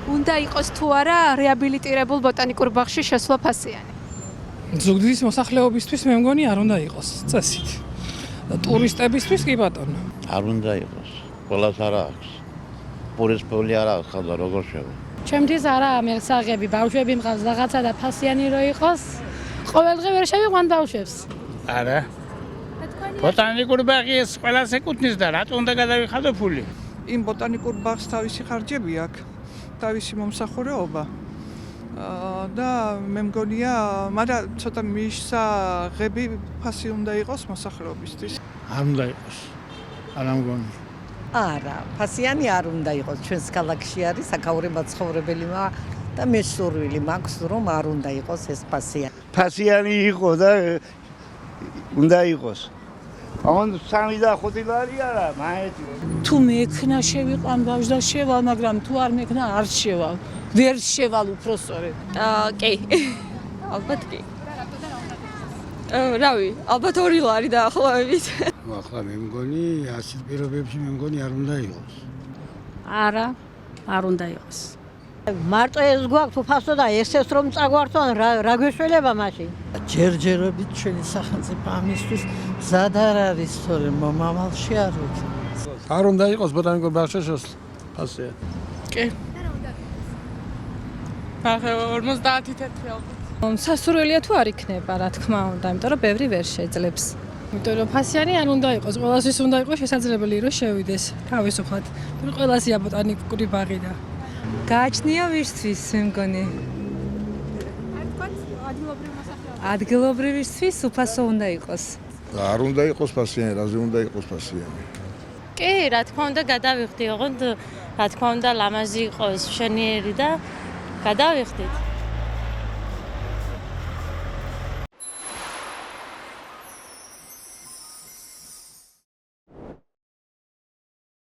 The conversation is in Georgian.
უნდა იყოს თუ არა რეაბილიტირებულ ბოტანიკურ ბაღში შესვლა ფასიანი? ზუგდიდის მოსახლეობისთვის მე მგონი არ უნდა იყოს წესით. ტურისტებისთვის კი ბატონო. არ უნდა იყოს. ყველას არა აქვს. პურის ფული არ აქვს ხალხო როგორ შევა. ჩემთვის არაა მესაღები ბავშვები მყავს რაღაცა და ფასიანი რო იყოს. ყოველდღე ვერ შევიყვან ბავშვებს. არა. ბოტანიკურ ბაღი ეს ყველას ეკუთვნის და რატო უნდა გადავიხადო ფული? იმ ბოტანიკურ ბაღს თავისი ხარჯები აქვს, თავისი მომსახურება. და მე მგონია, მაგრამ ცოტა მისაღები ფასი უნდა იყოს მოსახლეობისთვის. არ უნდა იყოს. არა მგონი. არა, ფასიანი არ უნდა იყოს. ჩვენს ქალაქში არის საკაური მაცხოვრებელი და მე სურვილი მაქვს, რომ არ უნდა იყოს ეს ფასიანი. ფასიანი იყო და უნდა იყოს. ამან 3 და 5 ლარი არა, მაეთი. თუ მექნა შევიყვან ბავშვს და შევალ, მაგრამ თუ არ მექნა არ შევალ. ვერ შევალ უпроსორედ. კი. ალბათ კი. რავი, ალბათ 2 ლარი დაახლოებით. ახლა მე მგონი ასეთ პირობებში მე მგონი არ უნდა იყოს. არა, არ უნდა იყოს. მარტო ეს გვაქვს უფასო და ესეც რომ წაგვართვან რა გვეშველება მაშინ? ჯერჯერობით ჩვენი სახელმწიფო ამისთვის მზად არ არის, თორემ მომავალში არ ვიცი. არ უნდა იყოს ბოტანიკურ ბაღში შესვლა. ფასია. კი. ახლა 50 თეთრი ალბათ. სასურველია თუ არ იქნება, რა თქმა უნდა, იმიტომ რომ ბევრი ვერ შეძლებს. იმიტომ რომ ფასიანი არ უნდა იყოს, ყველასთვის უნდა იყოს შესაძლებელი რომ შევიდეს. თავისუფლად. თუ ყველასია ბოტანიკური ბაღი და გააჩნია ვისთვის მე მგონი. ადგილობრივისთვის უფასო უნდა იყოს. არ უნდა იყოს ფასიანი, რაზე უნდა იყოს ფასიანი. კი, რა თქმა უნდა, გადავიხდი, ოღონდ რა თქმა უნდა, ლამაზი იყოს, მშვენიერი და გადავიხდით.